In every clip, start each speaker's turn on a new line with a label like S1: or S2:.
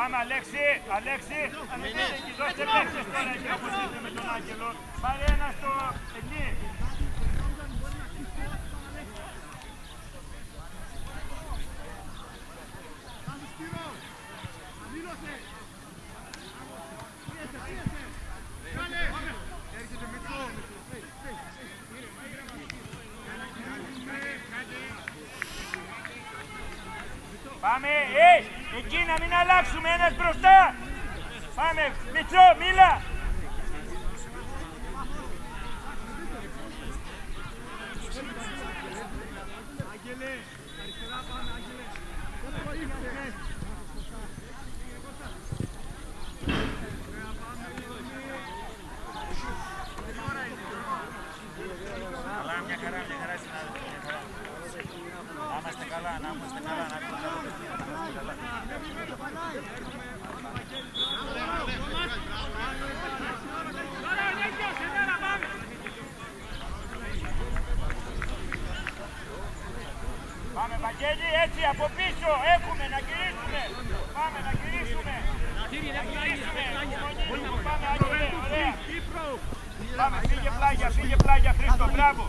S1: Πάμε Αλέξη, Αλέξη, δώστε λέξεις τώρα εκεί όπως είστε με τον Άγγελο. Πάρε ένα στο εκεί. Πάμε, εκεί να μην αλλάξουμε, ένας μπροστά. Πάμε, Μητσό, μίλα. Άγγελε, αριστερά πάμε, Άγγελε. Καλά, μια χαρά, να είμαστε καλά, να είμαστε καλά, να είμαστε καλά. Πάμε Βαγγέλη, έτσι από πίσω, έχουμε να γυρίσουμε. Πάμε να γυρίσουμε. Πάμε Άγγελε, ωραία. Πάμε, φύγε πλάγια, Χρήστο, μπράβο.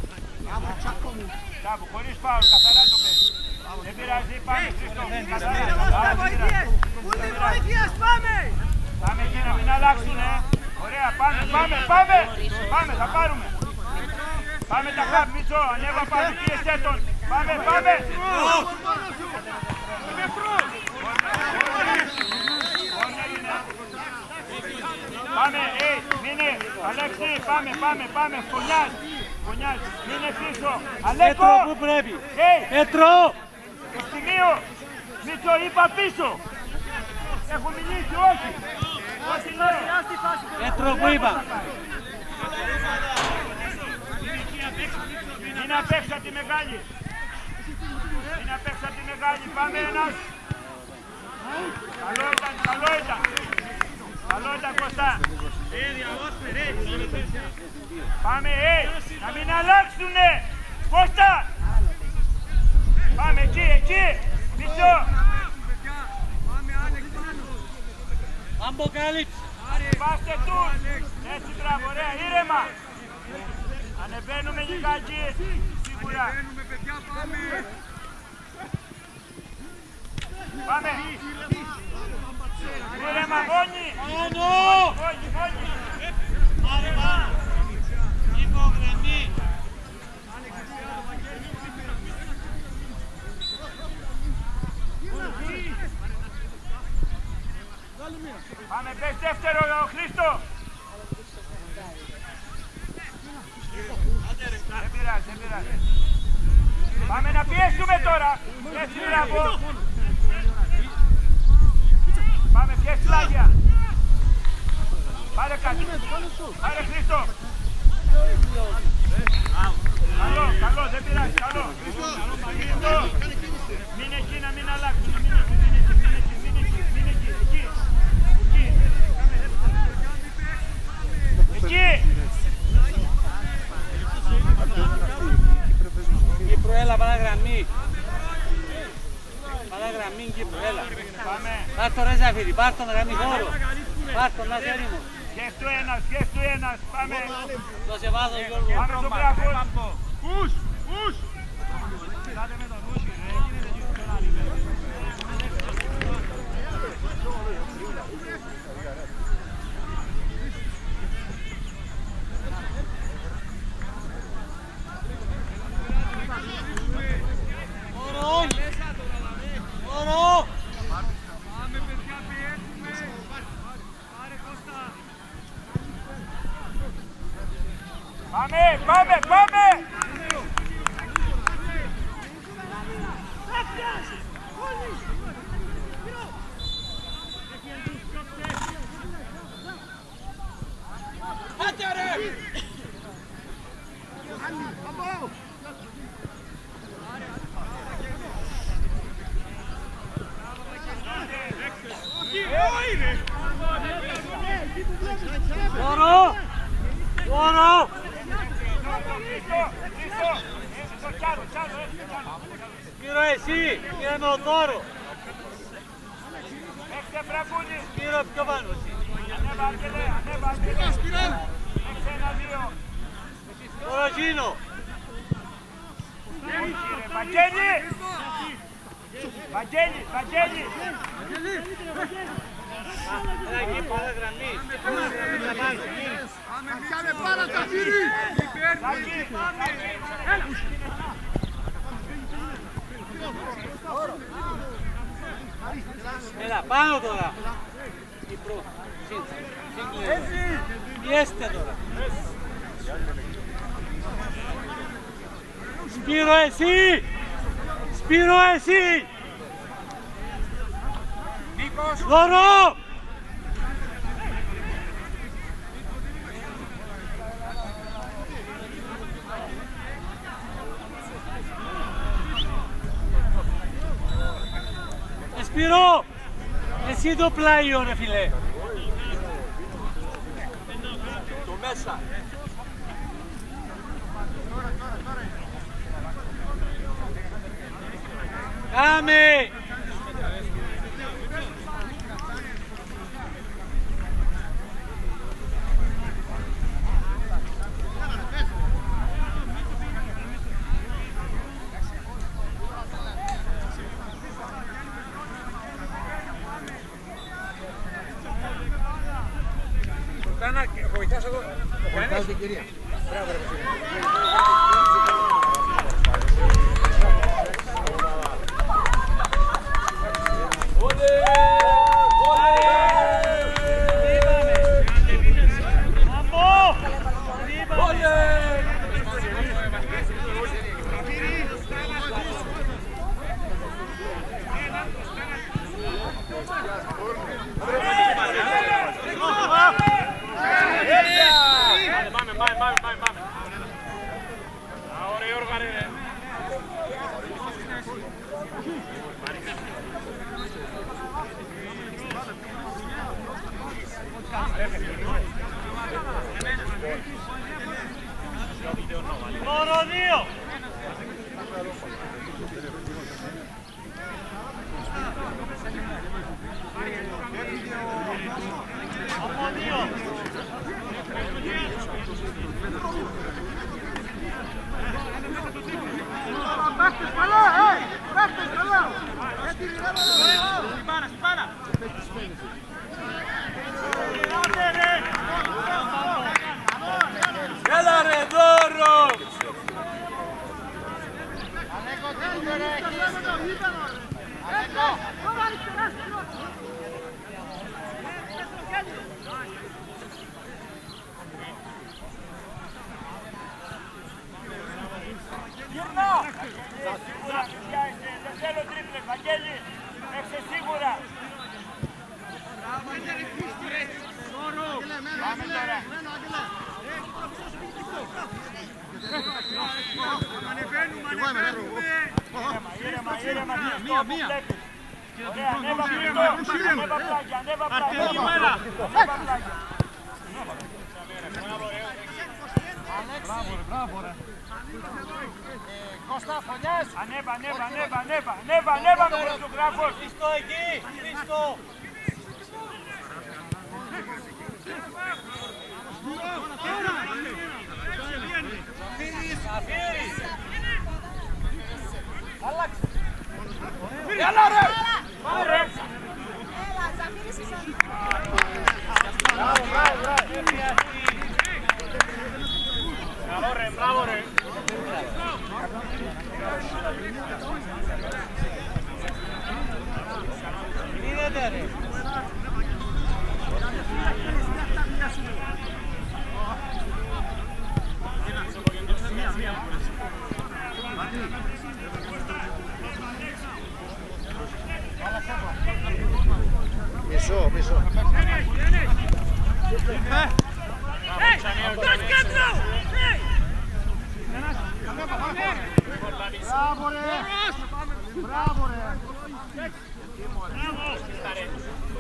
S1: Μπράβο, χωρίς φάουλ, καθαρά το παίζει. Δεν πειράζει, πάμε Χρήστο.
S2: Ούτε βοήθειας, πάμε!
S1: Πάμε εκεί να μην αλλάξουνε. Ωραία, πάμε, θα πάρουμε. Πάμε τα χάπ, Μητσό, ανέβα πάμε, πίεσέ τον. Πάμε. Πάμε, μείνε, Αλέξη, πάμε, Φωνιάς, μείνε πίσω. Αλέκο,
S3: που πρέπει.
S1: Πέτρο, στιγμίο, Μητσό, είπα πίσω. Έχω μιλήσει, όχι.
S3: Πέτρο που είπα.
S1: Μην απέξα τη μεγάλη. Πάμε ένας. Καλό ήταν Κωστά. Πάμε, να μην αλλάξουνε. Κώστα. Πάμε εκεί. Πίσω.
S3: Αμποκάλυψη.
S1: Πάστε τους. Έτσι μπράβο, ωραία, ήρεμα. Ανεβαίνουμε λιγάκι. Σίγουρα. Πάμε. Ήρεμα, γόνι. Γόνι.
S3: Πάρε πάνω. Υπογραμμή.
S1: Πάμε, πες δεύτερο, Χρήστο. Δεν πειράζει. Πάμε να πιέσουμε τώρα. Έτσι, μπράβο. Πάμε, πιες πλάγια. Πάρε κάτι. Πάρε Χρήστο. Καλό, δεν πειράζει, καλό. Χρήστο. Μην εκεί να μην αλλάξουν. Μην εκεί. Εκεί.
S3: Κύπρο, έλα, παραγραμμή. Κύπρο, έλα. Πάρ' το ρε Ζαφίρι, πάρ' τον γραμμή χώρο. Πάρ' τον, να ξέρει μου.
S1: Σκέφτου ένας, πάμε.
S3: Δώσε βάθος, Γιώργο.
S1: Πάμε στον Μπράβο. Πους. Πάμε!
S3: Τώρα! Πήρε εσύ, πήρε με ο Τόρο.
S1: Άντε Μπραγκούνι.
S3: Σπύρο, πιο πάνω.
S1: Ανέβα Άγγελε, ανέβα Άγγελε. Έξε ένα-δύο.
S3: Κοροζίνο.
S1: Βαγγέλη. Βαγγέλη, Βαγγέλη.
S3: Έλα εκεί, πολλά γραμμή.
S2: Κάνε πάρα τα χείλη!
S3: Έλα, πάνω τώρα. Κύπρο. Πιέστε τώρα. Σπύρο εσύ! Σπύρο εσύ! Δωρώ! Σπύρο! Εσύ το πλάιο ρε φίλε!
S2: Το μέσα!
S3: Κάμε!
S2: Βοηθάς εδώ. Βοηθάς την κυρία. Μπράβο ρε Βασίλη.
S3: Μόνο δύο! Από δύο!
S2: Παίχτες καλά, παίχτες καλά! Έτσι ριδεύω! Σπάνα!
S3: Έλα ρε Δώρο!
S1: Γυρνά! Σίγουρα, δεν θέλω τρίπλε, Βαγγέλη, έξε σίγουρα. Πάμε τώρα. Ήρεμα, μία. Ωραία, ανέβα πλάγια, ανέβα πλάγια.
S2: Μπράβο ρε! Κώστα, φωνιάς!
S1: Ανέβα με τον ζωγράφο.
S3: Χριστό εκεί! Χριστό! Αφήρης!
S2: Άλλαξε! Έλα ρε!
S1: Πάρε!
S4: Έλα, Ζαφύρης είσαι.
S1: Μπράβο ρε!
S3: Είδατε ρε!
S2: Μισό. Μπράβο ρε!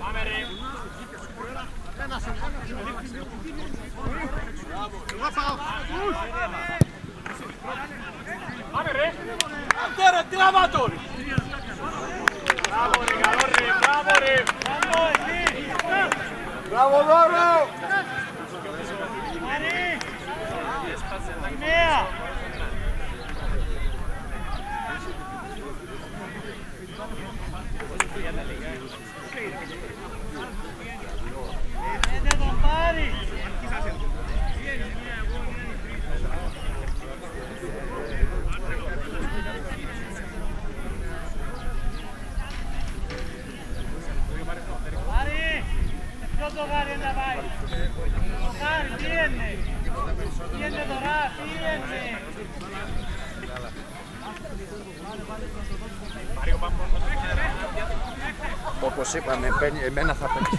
S1: Πάμε ρε! Πάμε ρε!
S3: Τώρα τραβά τον!
S1: Μπράβο ρε, καλό ρε, μπράβο ρε!
S2: Μπράβο Δώρο!
S3: Νέα! Δεν τον πάρει! Πάρει! Ποιο το γάρι να πάει! Το γάρι, πήγαινε! Πήγαινε τώρα, πήγαινε!
S2: Όπως είπαμε, εμένα θα παίξει.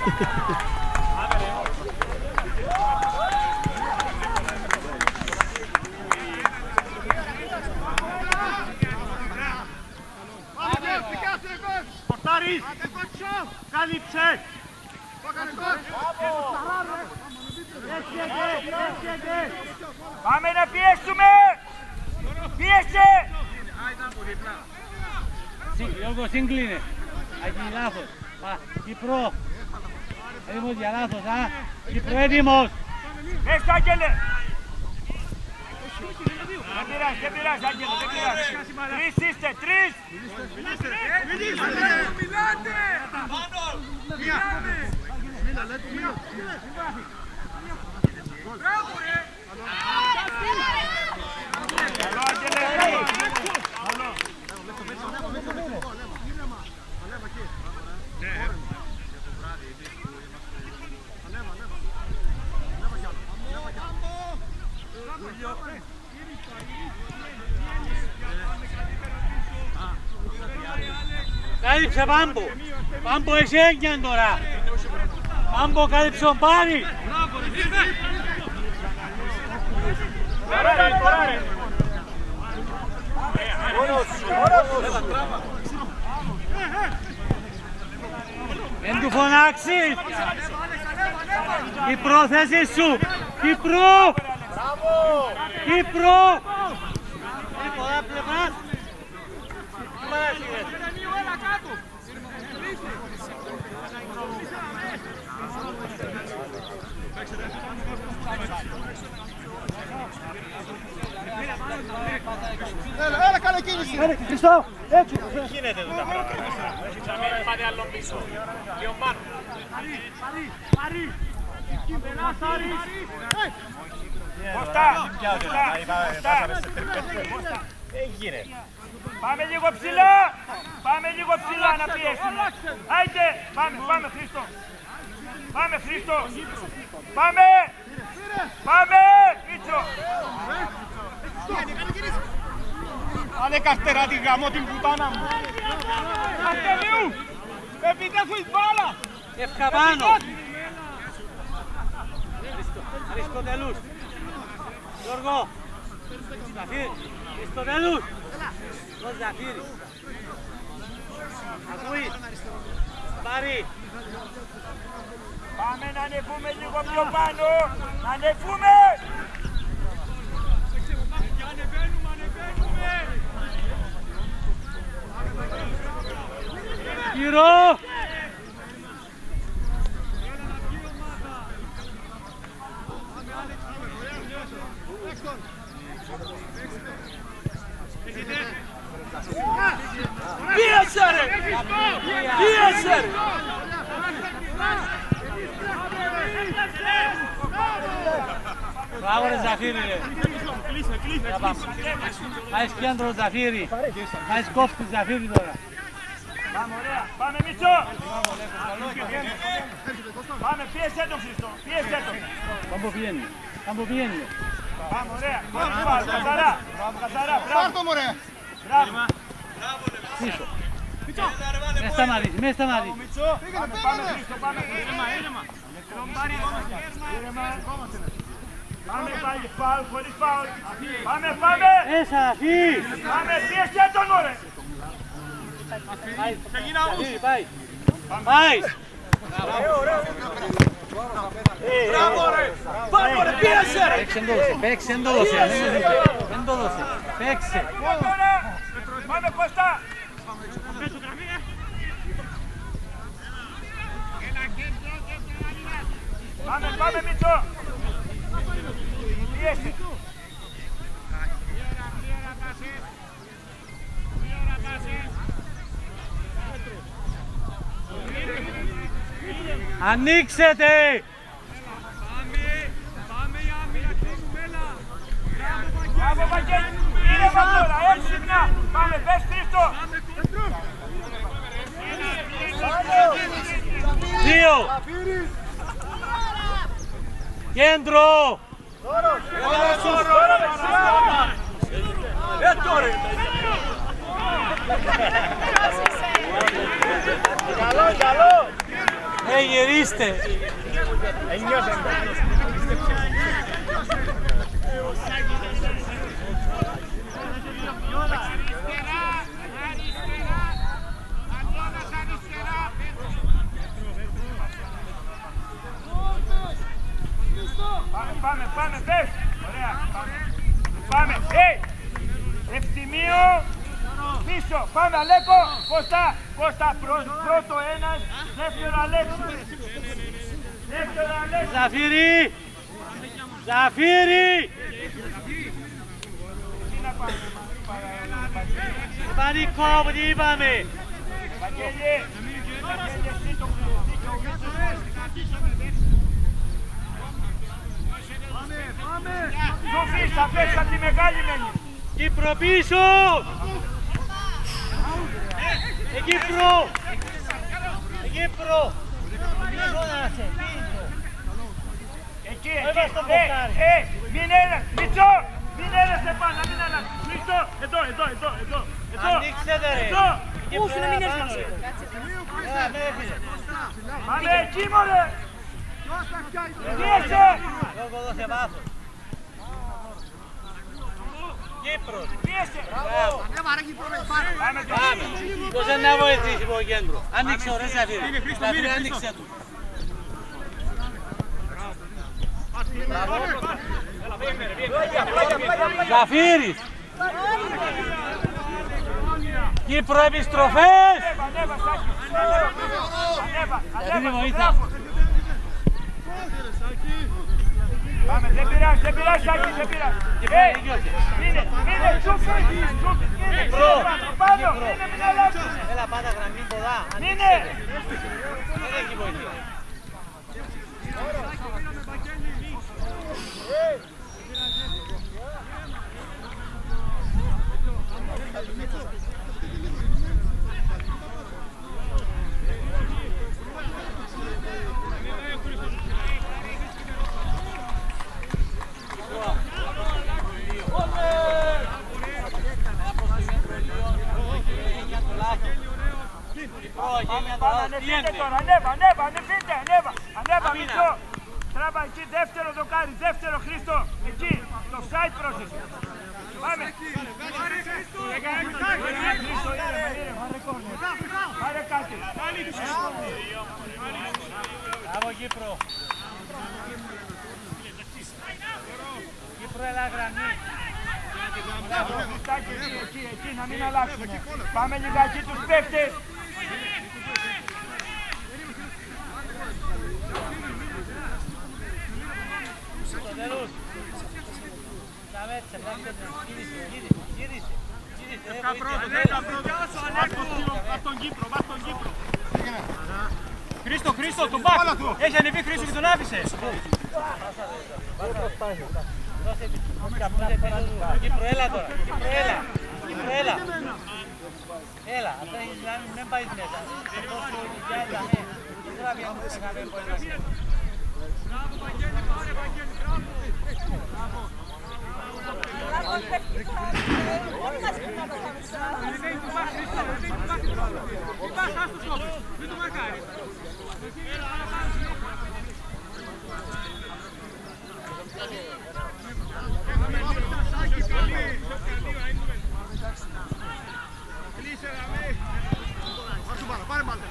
S1: Πορτάρις! Κάλυψε! Πάμε να πιέσουμε! Πιέσε!
S3: Γιώργο, σύγκλινε. Αγγί λάθος. Κύπρο. Έτοιμος για λάθος, α. Κύπρο, έτοιμος.
S1: Μέσα, Άγγελε! Δεν πειράζει, Άγγελε, δεν πειράζει. Τρεις είστε, τρεις!
S2: Μιλάτε! Μπράβο ρε!
S1: Καλό, Άγγελε! Καλό!
S3: Κάλυψε Πάμπο. Πάμπο έχει έγνοια τώρα. Πάμπο κάλυψε τον Πάρη. Εν του φωνάξεις. Κύπρο, θέση σου. Κύπρο. Κύπρο. Πολλά πλευράς. Τι παράσυγες.
S2: Έλα, κάνε κίνηση!
S3: Έλα, Χριστό, έτσι.
S1: Γίνεται εδώ τα πράγματα. Πάτε άλλο πίσω. Και ο Μάρκος. Πάρει. Κώστα. Έγινε. Πάμε λίγο ψηλά. Πάμε λίγο ψηλά να πιέσουμε. Άιτε. Πάμε Χρήστο. Πάμε Χρήστο. Πάμε. Πάμε. Μίτσο. Άντε Καστερά τη γαμώ την πουτάνα μου. Αρτεμίου. Επιτέχεις μπάλα.
S3: Ευκαπάνω. Αριστοτελούς. Γιώργο. Ζαφύρι. Αριστοτελούς. Το Ζαφύρι. Ακούεις. Πάρει.
S1: Πάμε να ανεβούμε λίγο πιο πάνω. Να ανεβούμε.
S3: Γύρω.
S2: Πίεσε ρε! Πίεσε ρε!
S3: Μπράβο ρε Ζαφύρι ρε. Πάεις κέντρο Ζαφύρι. Πάεις κόφτη Ζαφύρι τώρα.
S1: Πάμε ωραία. Πάμε Μίτσο. Πάμε πιέσαι τον Χριστό. Πιέσαι τον.
S3: Πάμπο πιένει. Πάμπο πιένει.
S1: Πάμε ωραία. Καθαρά. Καθαρά. Μπράβο. Μπράβο.
S3: Πίσω. Με σταματήσει, με σταματήσει.
S1: Πάμε Χρήστο. Πάμε Χρήστο. Πάμε πάλι φάουλ, χωρίς φάουλ. Πάμε.
S3: Αφή.
S1: Πάμε πιέσαι τον ωραία.
S3: Πάει. Πάει.
S2: Μπράβο ρε! Πάμε ρε, πίεσε ρε!
S3: Παίξε, δεν το δώσε. Δεν το δώσε. Παίξε.
S1: Πάμε Κώστα. Πάμε Μίτσο. Πιέστε.
S3: Ανοίξετε!
S1: Μπράβο Βαγγέλη. Ήρεμα τώρα, έξυπνα. Πάμε, πες Χρήστο.
S3: 2! Κέντρο!
S1: Καλό.
S3: Γυρίστε!
S1: Πάμε, πες. Ωραία, πάμε. Ευθυμίο. Πίσω, πάμε Αλέκο. Κώστα, πρώτο ένας. Δεύτερο Αλέξη.
S3: Ζαφύρι! Ζαφύρι! Πανικό που τι είπαμε!
S1: Βαγγέλη, εσύ το Σοφής, θα πέσει από τη μεγάλη μένει.
S3: Κύπρο πίσω! Κύπρο! Κύπρο! Πίσω να σε, πίσω!
S1: Εκεί, μην έλας, Μίτσο! Μην έλας επάνω, μην έλας. Χρήστο, εδώ.
S3: Ανοίξετε ρε!
S4: Πού σου να μην έρθει μαζί.
S1: Πάμε εκεί μωρέ! Πιέσε!
S3: Λόγω δώσε βάθος. Κύπρος!
S1: Πιέσε! Πάμε το
S3: Πώς να βοηθήσει από κέντρο. Άνοιξε ο ρε Ζαφύρι. Ζαφύρι άνοιξε του. Ζαφύρις! Κύπρο επιστροφές!
S1: Ανέβα, Σάκη! Ανέβα, πάμε, δεν πειράζει, Σάκη, δεν πειράζει. Μείνε, τσούφι, πάνω, μην αλλάξεις.
S3: Έλα πάντα γραμμή ποδά.
S1: Μείνε.
S3: Δεν έχει βοήθεια.
S1: Ανεβείτε τώρα, ανέβα, Μίτσο. Τράβα εκεί, δεύτερο δοκάρι, δεύτερο Χρήστο. Εκεί, το side πρόσθεση. Πάμε. Πάρε κάτι.
S3: Μπράβο Κύπρο. Κύπρο έλα γραμμή.
S1: Εκεί, να μην αλλάξουμε. Πάμε λιγάκι τους παίκτες.
S3: Τέλος. Γύρισε.
S2: Χρήστο, τον μπακ. Έχει ανεβεί Χρήστο και τον άφησε.
S3: Κύπρο, έλα τώρα. Κύπρο, έλα. Έλα, αυτά έχεις γράμμι, μην πάεις μέσα. Αυτό σου γιάλα, ναι. Τώρα βγαίνουν σε χαμένο που έλα.
S2: Μπράβο, Βαγγέλη, πάρε Βαγγέλη, μπράβο. Μην το μαρκάρει. Πάρε μάλλον.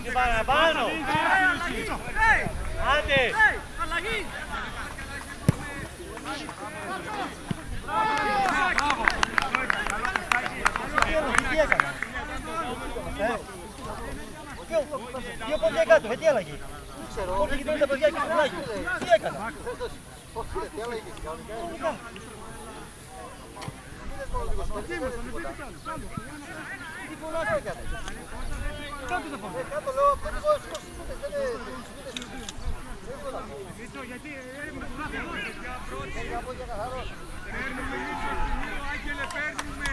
S3: Και παραπάνω. Άντε. εκεί. Όχι, εκεί τα παιδιά και στο πλάγι. Τι έκανα. Τι πολλά σου έκανε. Κάτω το πόνο.
S1: Γιατί έρευνα του λάθη εδώ. Παίρνουμε λίγο σημείο, Άγγελε, παίρνουμε.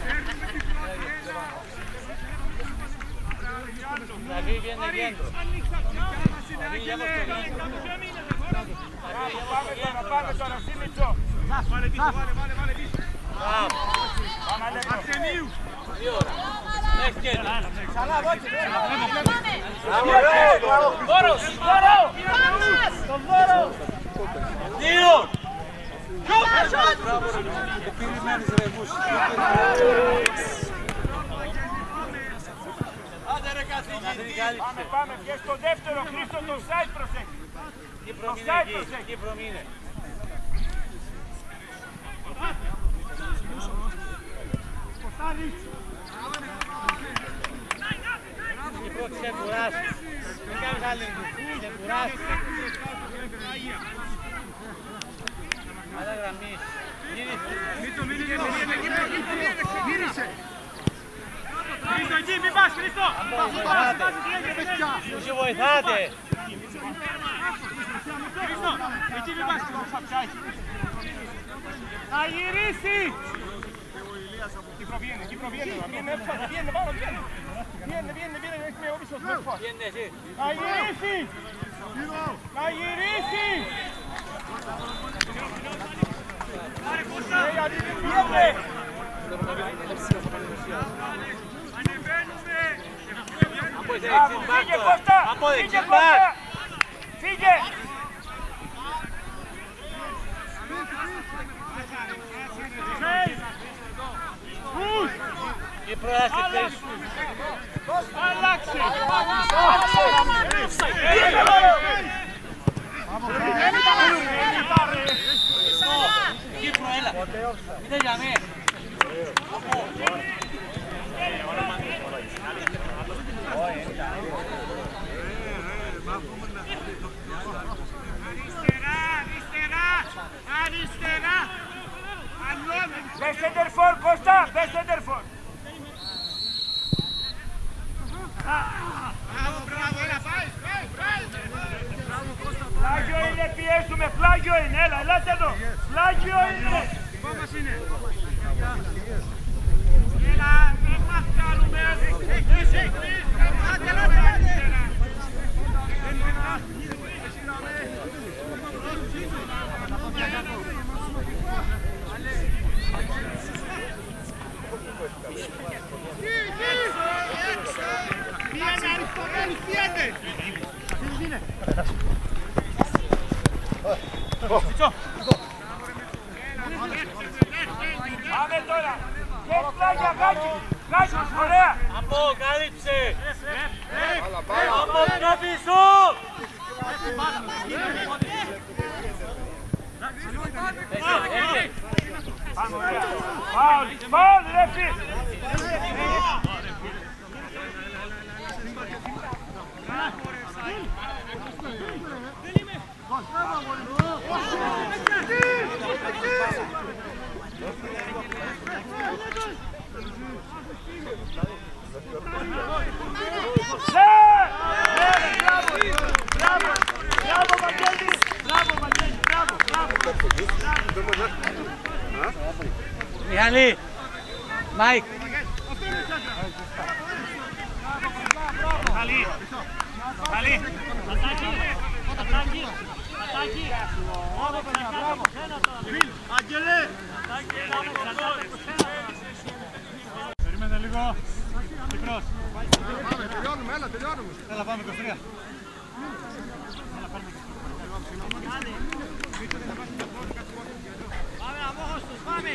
S1: Παίρνουμε την πρώτη, έλα.
S3: David viene viendo. David ya hemos tenido.
S1: Πάμε τώρα, Σίμιτσο. Βάλε πίσω, βάλε πίσω. Πάμε Αρτεμίου.
S3: 2 ώρα. Next game.
S1: Καλά, βότσι.
S3: Δώρος.
S1: Τον Δώρο.
S3: 2.
S2: Τι περιμένεις ρε Βούση.
S1: Πάμε και στο δεύτερο, Χρήστο, το side προσέχει.
S3: Κύπρο μείνε. Κύπρο ξεκουράσει. Δεν κάνεις άλλη ξεκουράσει. Άλλα γραμμής.
S1: Γύρισε. Χρήστο, εκεί, μην πας, Χρήστο.
S3: Τους βοηθάτε.
S1: Χρήστο, εκεί μην πας, θα γυρίσει. Κύπρο, βγαίνει, πάνω, βγαίνει. Βγαίνει, έχει με όπισος, θα γυρίσει. Θα γυρίσει. Βγαίνε. Φύγε Κώστα! Φύγε Κώστα! Φύγε!
S3: Κύπρο άσχετες.
S1: Αλλάξε!
S3: Κύπρο, έλα. Είτε για μέ.
S1: Αριστερά! Μπες σέντερφορ, Κώστα! Μπες σέντερφορ! Μπράβο, έλα, πάει! Πλάγιο είναι, πιέζουμε, πλάγιο είναι, έλα, ελάτε εδώ! Πλάγιο είναι! Έλα, δεν μας κάνουμε! Πάμε τώρα! Και πλάγια, Γάκη, ωραία!
S3: Αποκάλυψε! Αποκάλυψου!
S1: Φάουλ, ρεφή!
S3: Μιχάλη! Μάικ!
S1: Καλή! Άγγελε! Περίμενε λίγο. Μικρός.
S2: Τελειώνουμε, έλα, τελειώνουμε.
S1: Έλα, πάμε 23.
S3: Πάμε αμόχωστος, πάμε!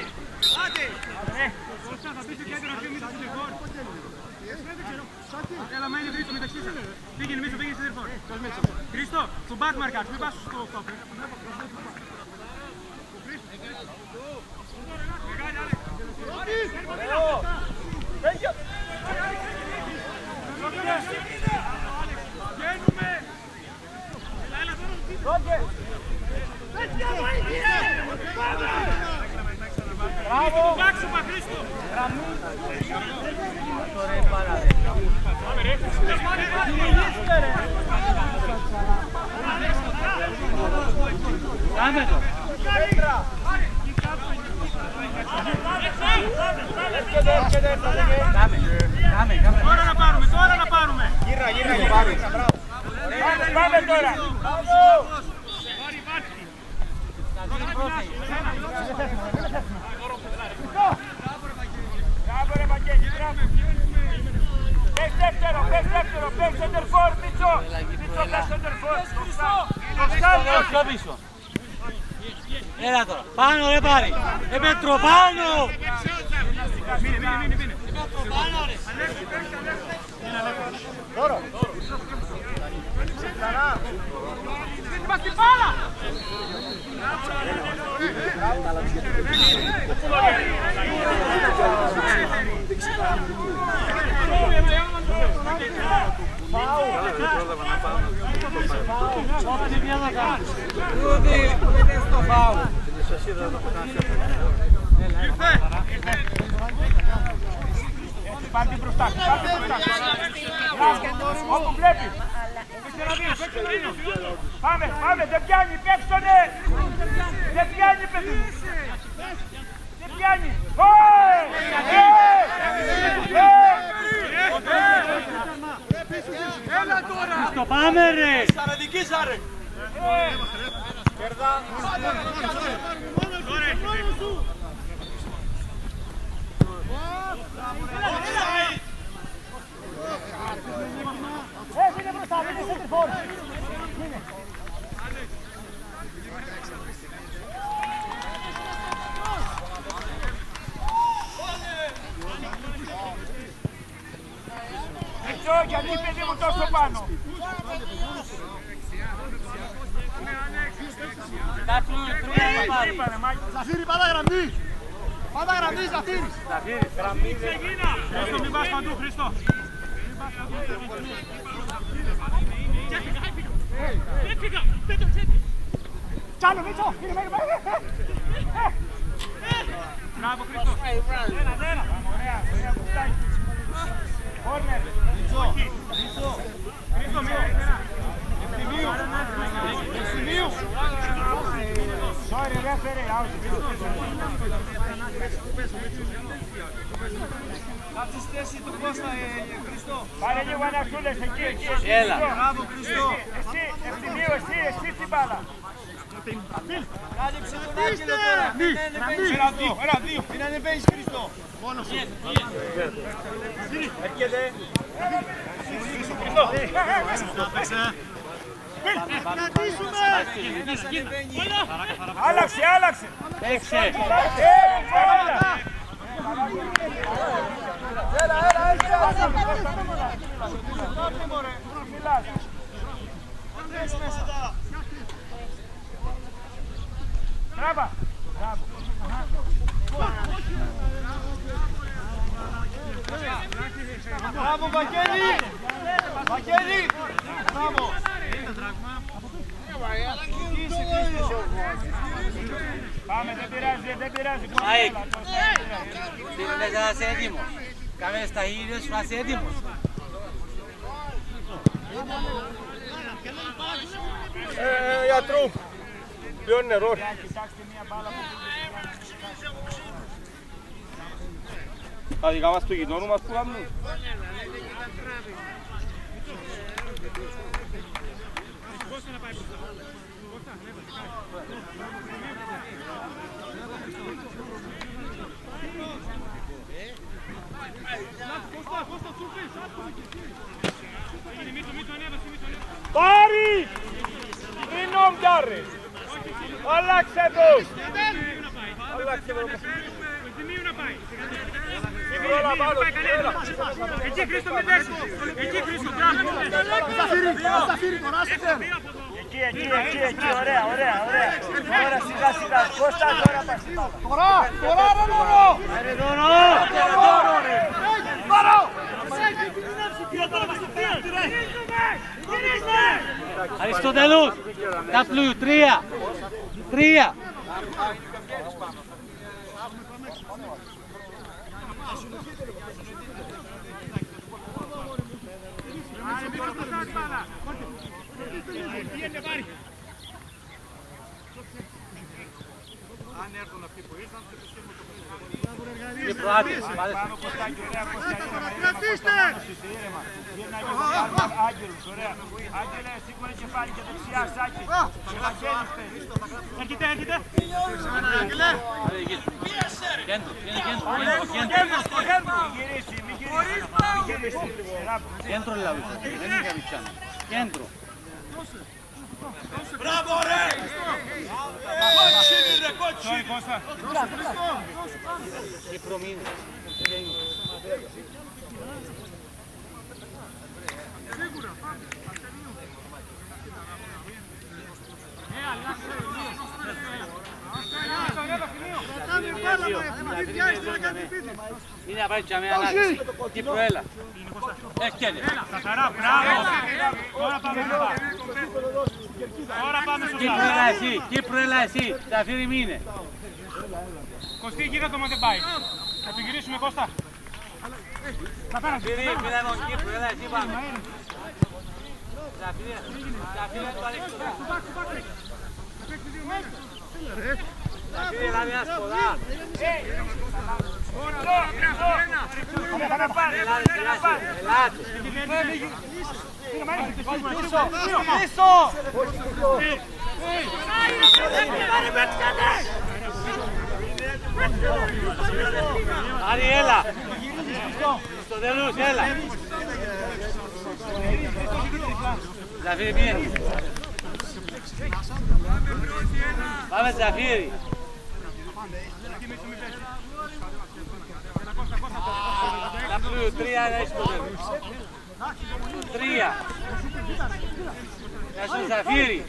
S3: Άντε!
S1: Κώστα, θα πεις κέντρο να φύγει μεταξύ τερφόρ. Έλα, μα είναι Χρήστο μεταξύ σας. Πήγαινε μίσο, πήγαινε σε τερφόρ. Χρήστο, του back marker, μην πας στο κόφερ. Μπράβο!
S3: Κάμε το. Κάμε.
S1: Τώρα να πάρουμε. Γύρω. Πάμε τώρα. Μπράβο ρε Βαγγέλη, μπράβο. Πες δεύτερο, πες σεντερφόρ, Μίτσο. Μίτσο, πες σεντερφόρ. Το φτάνει.
S3: Πιο πίσω. Έλα τώρα. Πάνω ρε πάρει. Επέτρο πάνω.
S1: Είμαστε μπάλα. Πάρτε μπροστά, όπου βλέπεις. Πάμε, δεν πιάνει, παίξονε. Δεν πιάνει, παιδί. Δεν πιάνει.
S3: Στο πάμε ρε.
S1: Σαραδικήσαρε. Κερδά. Είναι μπροστά, δεν είναι σεντερφόρ. Μίτσο, γιατί παιδί μου τόσο πάνω. Ζαφύρι, πάντα γραμμή. Πάντα γραμμή, Ζαφύρις. Χρήστο, μην πας παντού, Χρήστο. Τσάλο, Μίτσο! Μπράβο, Χρήστο! Ένα! Ωραία κουτάκι! Κόρνερ! Μίτσο! Χρήστο, Ευθυμίου! Sorry, referee, out!
S2: Κάτσε στη θέση του Κώστα, Χρήστο.
S1: Πάρε λίγο αναστούλες εκεί.
S3: Έλα.
S2: Μπράβο, Χρήστο.
S1: Εσύ, Ευθυμίου, εσύ την μπάλα.
S2: Κάλυψε τον Άγγελο τώρα.
S1: Ένα, δύο.
S2: Μην ανεβαίνεις, Χρήστο.
S1: Μόνος σου.
S2: Έρχεται.
S1: Άλλαξε.
S3: Έξε.
S1: Μπράβο.
S2: Μπράβο, Βαγγέλη. Βαγγέλη. Μπράβο.
S1: Πάμε, δεν πειράζει.
S3: Άικ. Θέλεις να είσαι έτοιμος. Κάμε στα χείλια σου να είσαι έτοιμος.
S2: Γιατρού. Ποιον νερό.
S1: Κοιτάξτε μία μπάλα που
S2: Τα δικά μας του γειτόνου μας που κάνουν.
S1: Πάρει! Είναι ομτάρε! Αλλάξε το! Αλλάξε το! Εκεί Χρήστο με δέσεις! Εκεί Χρήστο, Ζαφύρι, κοράσετε! Εκεί, ωραία! Τώρα σιγά, Κώστα, τώρα πας στην μπάλα! Τώρα ρε Δώρο! Ρε Δώρο ρε! Δώρο!
S3: Αριστοτελούς, τα πλούι, 3.
S2: Αν έρθουν αυτοί που ήρθαν, θα πιστεύω το
S3: Και προάτης,
S1: Πάμε Κωστάκη, ωραία Κώστα, ήρεμα. Γύρνα λίγο Άγγελος, ωραία. Άγγελε, σήκωνε κεφάλι και δεξιά, Σάκη. Και Βαγγέλης παίζει.
S3: Έρχεται.
S1: Μην γυρίσει.
S3: Κέντρο λάβει, δεν είναι Καβιτσάνη. Κέντρο.
S2: Μπράβο ρε! Κότσινη ρε κότσινη!
S3: Και προμείνει. Είναι να πάει τζαμί ανάκριση. Κύπρο, έλα. Έχετε.
S1: Καθαρά, μπράβο. Τώρα πάμε σωστά.
S3: Κύπρο, έλα εσύ. Κύπρο, έλα εσύ. Ζαφύρι μείνε.
S1: Κωστή, γύρω το μα δεν πάει. Θα το γυρίσουμε, Κώστα.
S3: Ζαφύρι, μείνε τον Κύπρο, έλα εσύ πάμε. Ζαφύρι, το Αλέξο. Ζαφύρι, έλα μια σποδά. Άρη, έλα. Στο τέλος, έλα. Ζαφύρι, πήγαινε. Πάμε, Ζαφύρι. Λαπλού, 3 να έχεις το τέλος. 3. Να σου Ζαφύρι.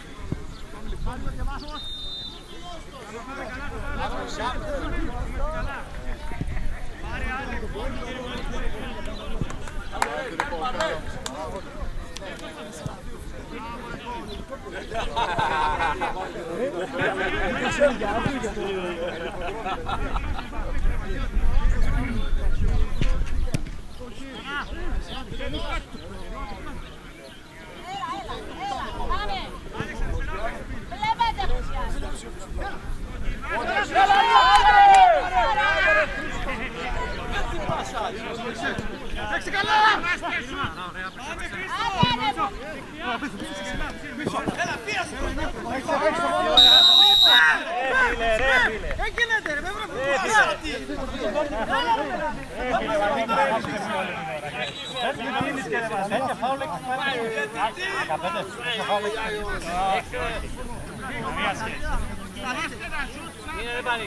S3: Είναι δεν πάνε.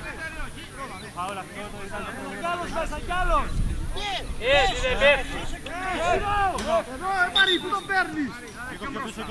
S3: Έτσι δεν πέφτει.
S2: Εδώ έπαρει, πού τον παίρνεις!
S1: Λίγο πιο πίσω 29.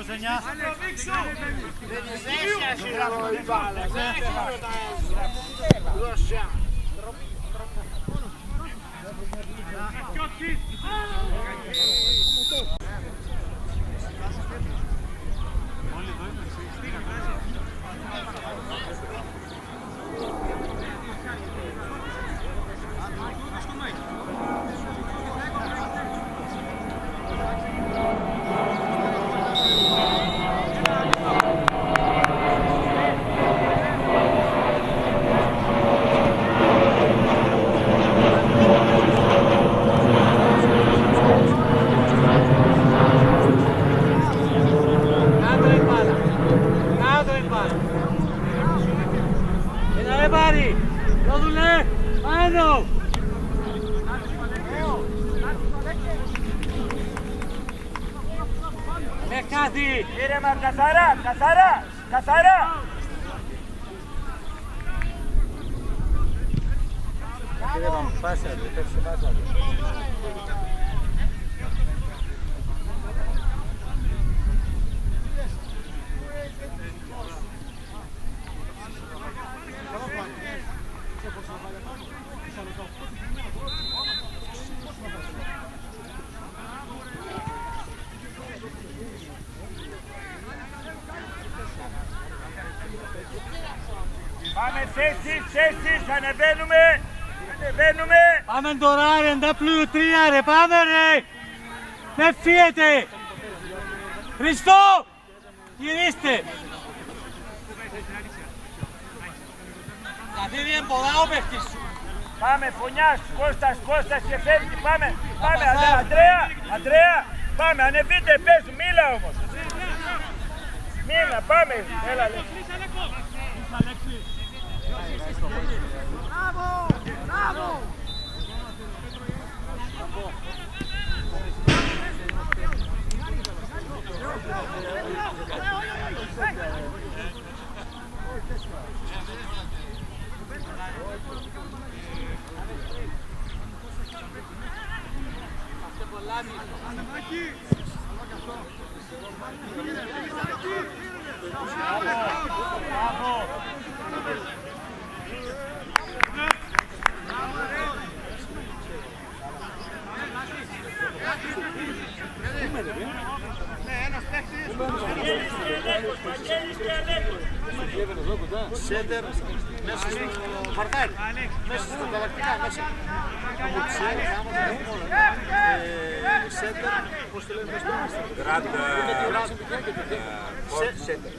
S1: Ήρεμα, καθαρά, καθαρά, καθαρά. Πάμε Θέσεις, ανεβαίνουμε.
S3: Πάμε τώρα ρε, W3 ρε, πάμε ρε. Με φύγετε. Χριστό, γυρίστε. Δηλαδή είναι πολλά ο παίχτης σου.
S1: Πάμε, Φωνιάς, Κώστας και φεύγει, πάμε, Αντρέα, πάμε, ανεβείτε, πες, μίλα όμως. Μίλα, πάμε, έλα, λέει.
S4: Μπράβο!
S5: Σέντερ μέσα στο χαρτάρι, μέσα στα ταλακτικά, μέσα. Σέντερ, πώς το λένε μέσα στο Γκραντ Σέντερ.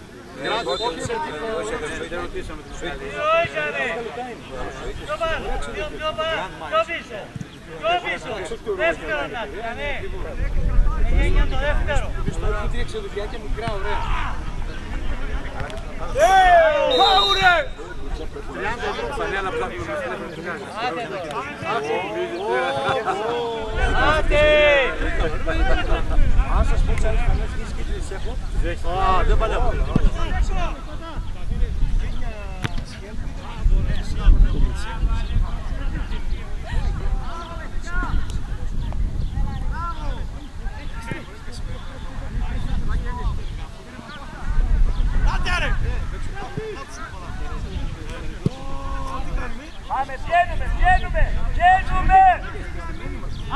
S3: Δεύτερο να κάνει. Έγινε το δεύτερο.
S2: Έχω τρία ξεδουφιάκια μικρά, ωραία.
S1: Πάουρε!
S2: Πανέλα ψάχνουμε να στέλνουμε τους κάνεις.
S3: Άντε!
S5: Αν σας πω τις άλλες φανές και σκύτρες έχω, δεν παλεύω.
S1: Πάμε, βγαίνουμε!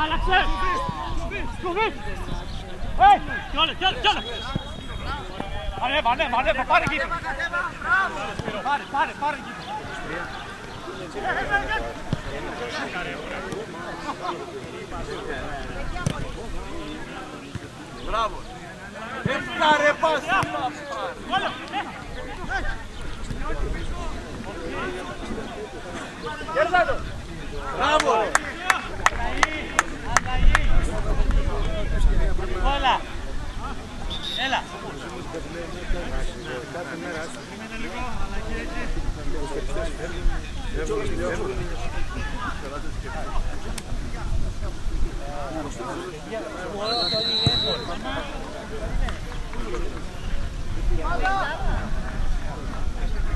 S4: Άλλαξε! Σκουβί! Κι όλα! Ανέβα, πάρε εκεί! Πάρε εκεί!
S5: Μπράβο. Έφταρε πάση.
S1: Κέρδα το!
S5: Μπράβο.
S3: Αλλαγή! Όλα! Έλα!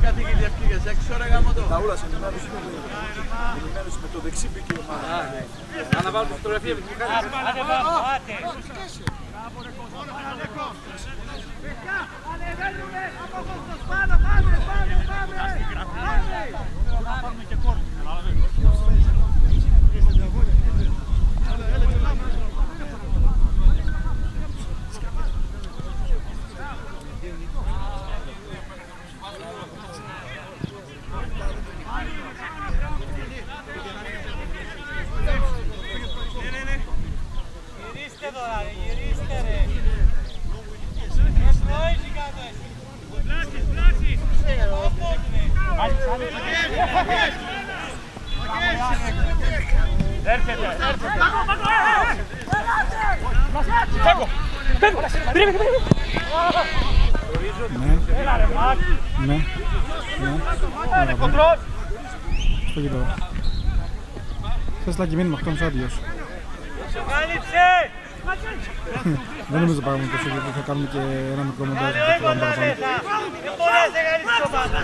S5: Κάτι και διευκήγες, 6 ώρα γάμο το. Ταούλας, ενημέρωση με το δεξί πήκε η ομάδα.
S2: Να βάλω τη φωτογραφία με την μηχανή.
S3: Άντε πάμε, άντε!
S4: Ανεβαίνουμε από το σπάνο, πάμε! Να πάρουμε και κόρνο.
S3: Γυρίστε τώρα, γυρίστε ρε! Τρώει κάτω εσύ! Πλάσεις!
S1: Έρχεται! Έλα ρε Μάκη!
S6: Ναι.
S1: Πάνε κοντρόλ!
S6: Στο γήπεδο. Θες λάκι μήνυμα, αυτό είναι άδειος.
S3: Κάλυψε!
S6: Δεν νομίζω πάμε τόσο γιατί θα κάνουμε και ένα μικρό μοντάζ.
S3: Δεν μπορεί να σε καλύψει το πάντα.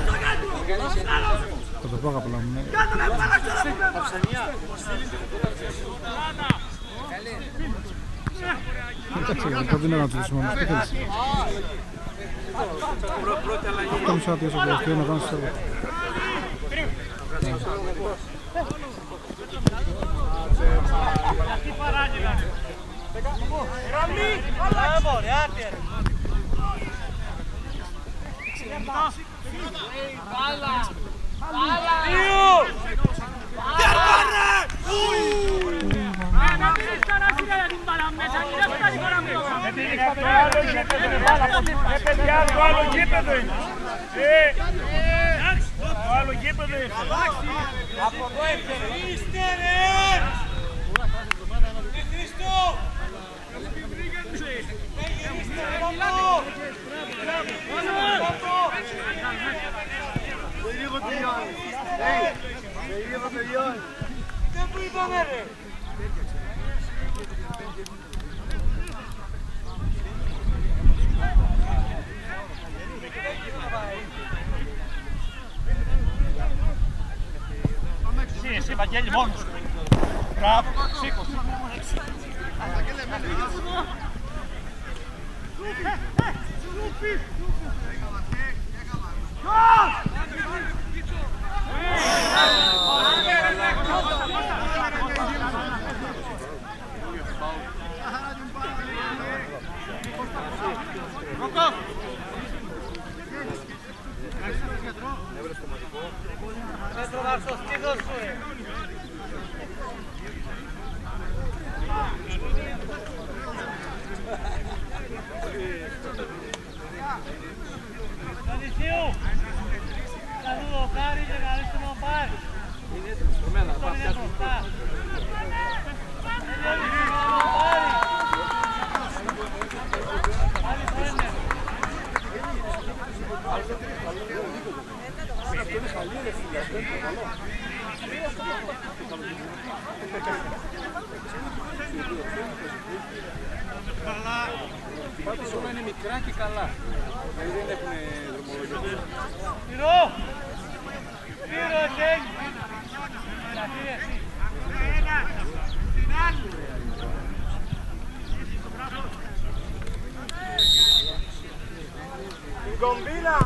S6: Θα το πω αγαπητά μου, ναι. Εντάξει, γιατί πρώτη μέρα να τους δώσουμε όμως, τι θέλεις. Αυτό μισό άδειος ο Θεός, να κάνω στο έργο.
S3: Μπράβο ρε, άντε ρε.
S1: Το άλλο γήπεδο είναι. Το άλλο γήπεδο είναι.
S3: Από εδώ έφερε. Είστε ρε! Χριστό!
S5: Σε λίγο τελειώνει. Σε λίγο τελειώνει.
S3: Δεν που είπαμε ρε!
S4: Εσύ, Βαγγέλη, μόνος σου. Μπράβο, σήκω.
S3: Μέτρο Βάρσος, τι δώσου ρε! Στανισίου! Saludo, Κάρι και καλή στον Ομπάρι! Είναι έτοιμος, εμένα, θα πιάσουμε.
S5: Πάντως όλα είναι μικρά και καλά. Δηλαδή δεν έχουν δρομολόγια.
S3: Πυρό! Πύρο, Ετέγγι! Γιατί εσύ!
S1: Κομπίνα!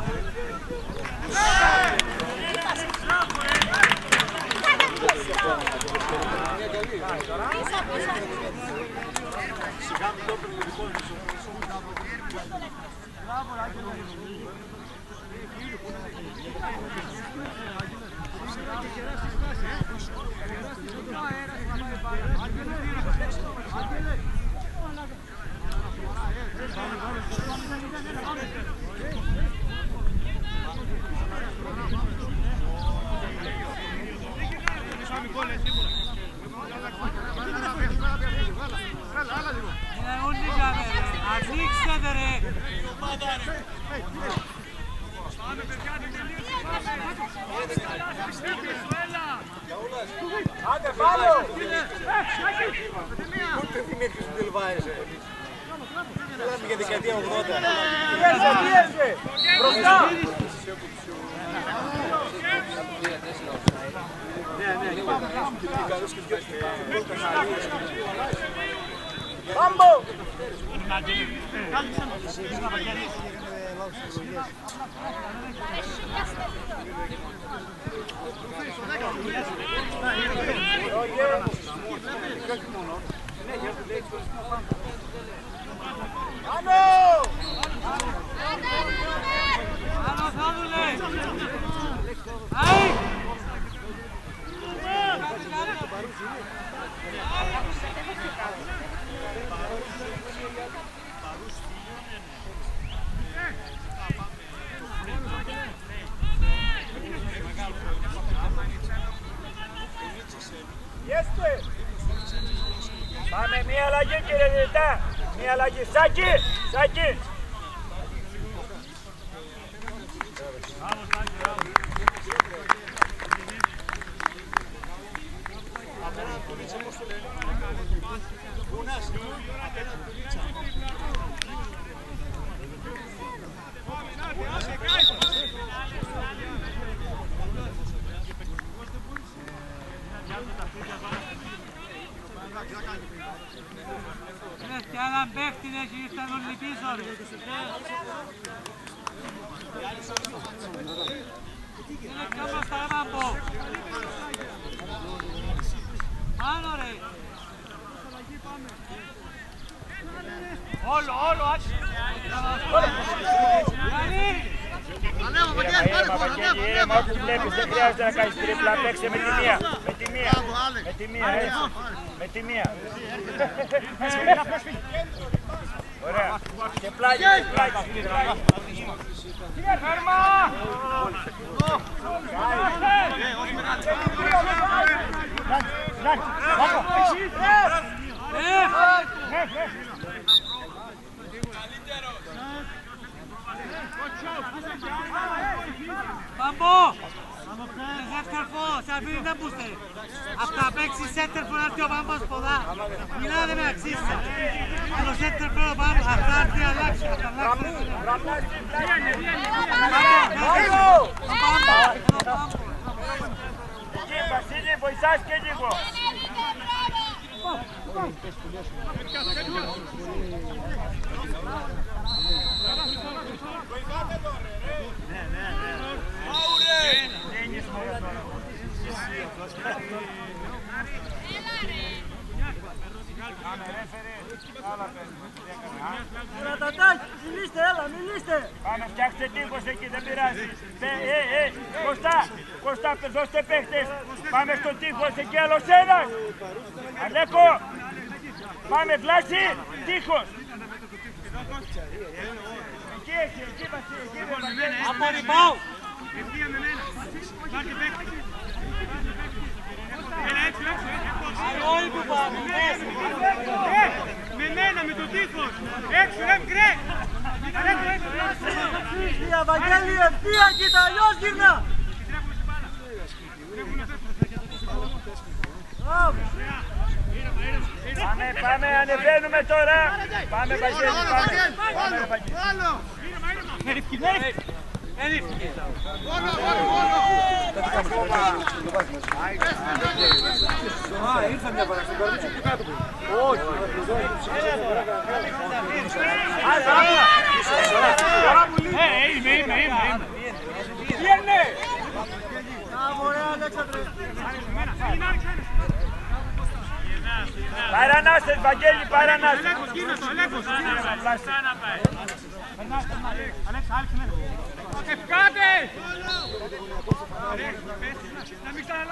S5: Σιγά μην το έπαιρνε λοιπόν.
S3: Ανοίξτε ρε!
S1: Άντε πάνω!
S5: Ούτε Δημήτρης που τελβάιζε. Θέλαμε για δεκαετία 80.
S1: Πιέζε, πιέζε! Μπροστά! Πάμπο!
S3: Άνω Θόδουλε! Άι!
S1: Πάμε μία αλλαγή κύριε Διευθυντά. Μία αλλαγή. Σάκη! Σάκη!
S3: Κι άλλαν παίχτη έχει ήρθαν όλοι πίσω ρε. Είναι κι όμως τα γάμπο. Πάνω ρε.
S1: Όλο, άξιο.
S3: Γιάννη.
S1: Ήρεμα, ό,τι βλέπεις, δεν χρειάζεται να κάνεις τρίπλα, παίξε με τη μία. Με τη μία, έτσι. Με τη μία. Ωραία. Και πλάγι, Φέρμα!
S3: Μπαμπό! Δεύτερο, σε αφήνει να μπούστε. Από τα παίξεις σέντερ που να έρθει ο Μπαμπός ποδά. Μιλάτε με αξίστα. Το σέντερ που πάνω, αυτά έρθει να αλλάξει.
S1: Εκεί, Βασίλη, βοηθάς και λίγο. Πάμε, φτιάξτε τείχος εκεί, δεν πειράζει. Κωστά, δώστε παίχτες. Πάμε στο τείχος, εκεί άλλος ένας. Αλέκο, πάμε βλάση, τείχος. Εκεί, Βασίλη,
S3: Από ριμπάου. Όλοι που πάμε,
S4: με μένα, με τον τείχος. Έξω, γκρε.
S3: ευθεία, Βαγγέλη, ευθεία, κοίτα, αλλιώς γυρνά.
S1: Πάμε, ανεβαίνουμε τώρα. Πάμε, Βαγγέλη, πάμε.
S5: Ήρθα μια παρά στην καρδίτσα του κάτω. Όχι.
S4: Είμαι.
S1: Βγαίνε! Παρανάστες, Βαγγέλη, παρανάστες.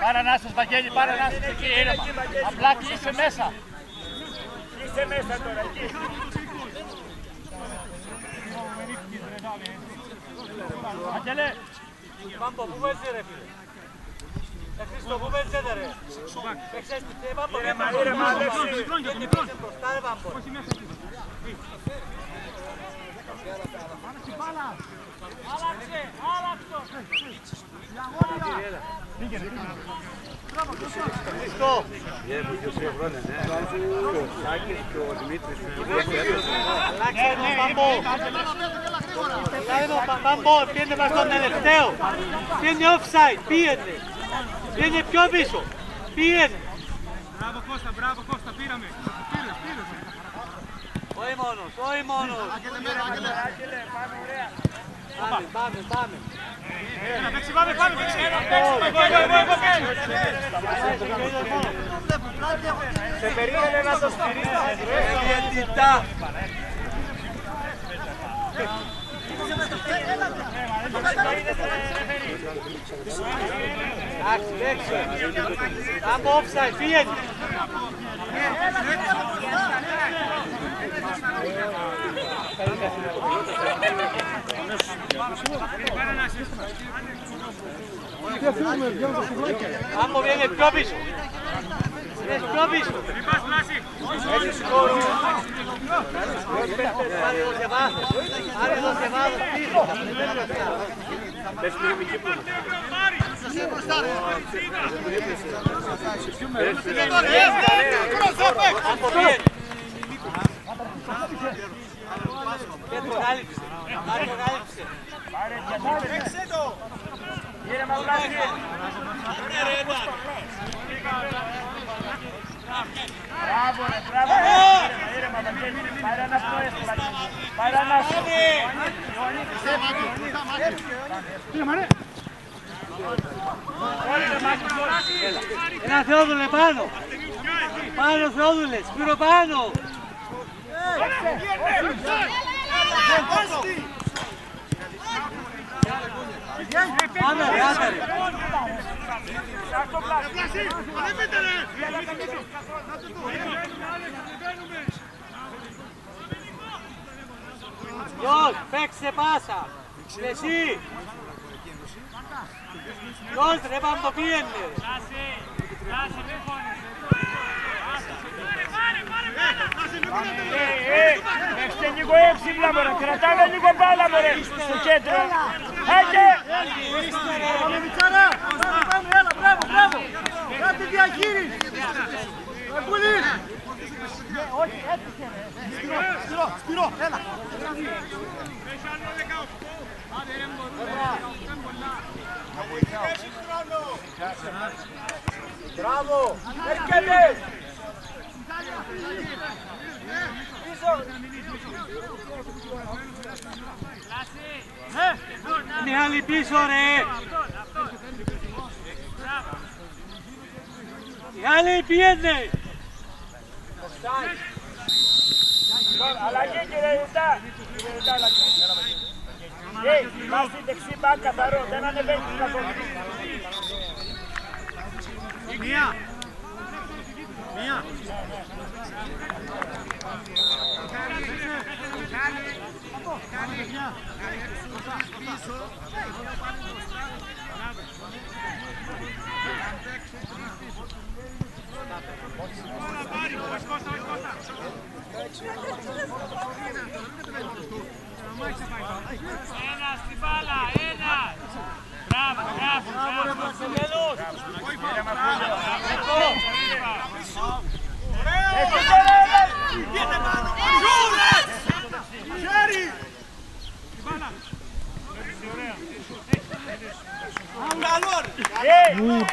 S4: Παρανάστες, Βαγγέλη, παρανάστες εκεί, ήρεμα. Απλά κλείσε μέσα.
S1: Κλείσε μέσα τώρα, εκεί.
S4: Βαγγέλε.
S3: Μπάμπο, πού βέλσε ρε φίλε. Χριστό, πού βέλσε ρε.
S1: Ήρεμα, Αλέξη.
S3: Μπροστά ρε Μπάμπο. Μπαμπό, πήγαινε μας τον τελευταίο. Πήγαινε offside, πήγαινε πιο πίσω. Πήγαινε.
S4: Μπράβο Κώστα, πήραμε.
S3: Όχι μόνος. Πάμε.
S1: Σε περίμενε να το στηρίξεις.
S5: Διαιτητά.
S3: Άμπο offside, πήγαινε. Άμπο βγαίνει πιο πίσω. Είναι πιο πίσω. Έχεις χώρο. Πάρε εδώ σε βάθος. Πίσω.
S1: Πες του Ρημική που είναι.
S3: Άμπο βγαίνει. Δεν το κάλυψε.
S1: Πάρε και το. Ήρεμα, βλάση. Μπράβο, ήρεμα, Βαγγέλη. Πάρε ένα αυτό έστω, πάρε ένα αυτό.
S3: Ένα Θεόδουλε πάνω. Πάνω Θεόδουλε, Σπύρο πάνω. Πάμε, άντε ρε. Γιος, παίξε πάσα. Εσύ. Γιος, ρε Παμποπίενε.
S1: Παίξτε λίγο εύσυμπλα μωρέ, κρατάμε λίγο μπάλα μωρέ, στο κέντρο. Άντε!
S3: Έλα, μπράβο, μπράβο. Κάτι διαχείριση. Πουλή. Όχι, έτυχε ρε. Σπυρό, έλα.
S1: Μπράβο! Έρχεται!
S3: Μιχάλη πίσω ρε. Μιχάλη πιένε.
S1: Αλλαγή κύριε Ιουτά! Μας στην δεξί μπακ καθαρό, δεν ανεβαίνει καθόλου.
S3: Μία.
S4: Ένα στην μπάλα, ένα! Μπράβο, μπράβο, μπράβο!